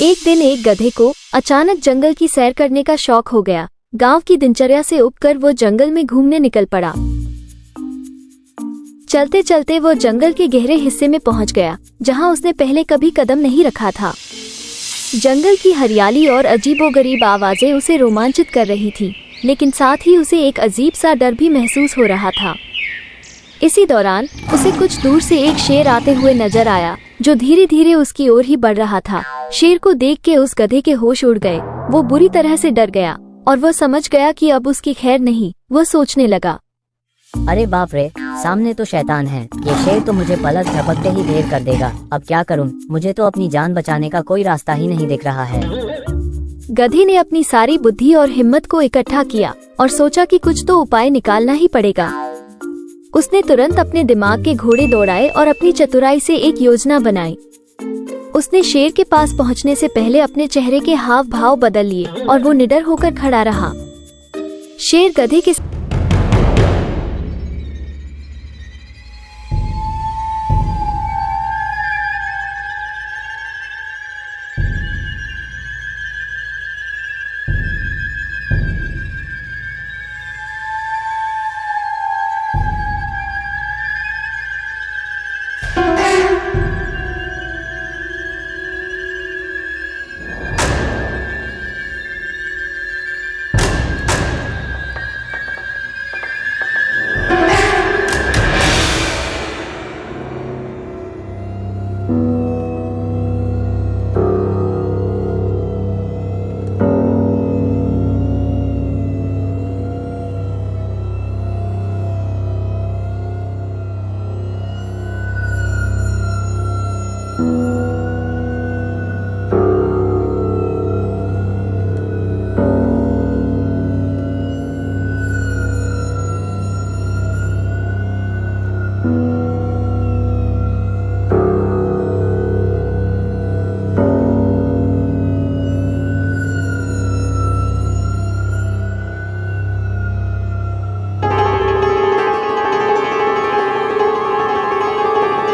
एक दिन एक गधे को अचानक जंगल की सैर करने का शौक हो गया। गांव की दिनचर्या से उबकर वो जंगल में घूमने निकल पड़ा। चलते चलते वो जंगल के गहरे हिस्से में पहुंच गया, जहां उसने पहले कभी कदम नहीं रखा था। जंगल की हरियाली और अजीबोगरीब आवाजें उसे रोमांचित कर रही थी, लेकिन साथ ही उसे एक अजीब सा डर भी महसूस हो रहा था। इसी दौरान उसे कुछ दूर से एक शेर आते हुए नजर आया, जो धीरे धीरे उसकी ओर ही बढ़ रहा था। शेर को देख के उस गधे के होश उड़ गए। वो बुरी तरह से डर गया और वो समझ गया कि अब उसकी खैर नहीं। वो सोचने लगा, अरे बाप रे, सामने तो शैतान है। ये शेर तो मुझे पलक झपकते ही ढेर कर देगा। अब क्या करूं? मुझे तो अपनी जान बचाने का कोई रास्ता ही नहीं दिख रहा है। गधे ने अपनी सारी बुद्धि और हिम्मत को इकट्ठा किया और सोचा कि कुछ तो उपाय निकालना ही पड़ेगा। उसने तुरंत अपने दिमाग के घोड़े दौड़ाए और अपनी चतुराई से एक योजना बनाई। उसने शेर के पास पहुंचने से पहले अपने चेहरे के हाव भाव बदल लिए और वो निडर होकर खड़ा रहा। शेर गधे के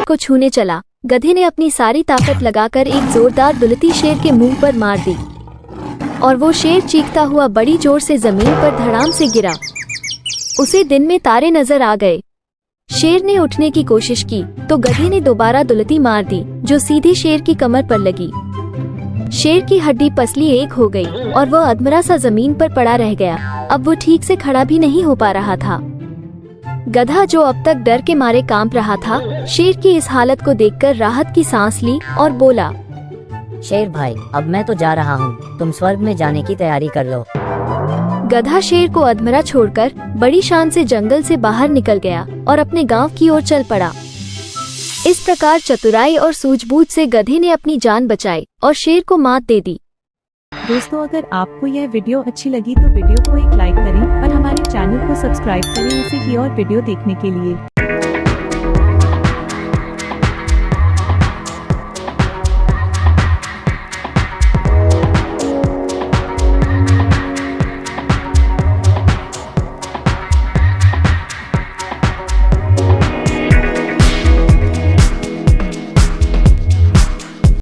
को छूने चला। गधे ने अपनी सारी ताकत लगाकर एक जोरदार दुलती शेर के मुंह पर मार दी और वो शेर चीखता हुआ बड़ी जोर से जमीन पर धड़ाम से गिरा। उसे दिन में तारे नजर आ गए। शेर ने उठने की कोशिश की तो गधे ने दोबारा दुलती मार दी, जो सीधे शेर की कमर पर लगी। शेर की हड्डी पसली एक हो गई और वह अधमरा सा जमीन पर पड़ा रह गया। अब वो ठीक से खड़ा भी नहीं हो पा रहा था। गधा, जो अब तक डर के मारे कांप रहा था, शेर की इस हालत को देखकर राहत की सांस ली और बोला, शेर भाई, अब मैं तो जा रहा हूँ। तुम स्वर्ग में जाने की तैयारी कर लो। गधा शेर को अधमरा छोड़कर बड़ी शान से जंगल से बाहर निकल गया और अपने गांव की ओर चल पड़ा। इस प्रकार चतुराई और सूझबूझ से गधे ने अपनी जान बचाई और शेर को मात दे दी। दोस्तों, अगर आपको यह वीडियो अच्छी लगी तो वीडियो को एक लाइक करें और हमारे चैनल को सब्सक्राइब करें ऐसे ही और वीडियो देखने के लिए।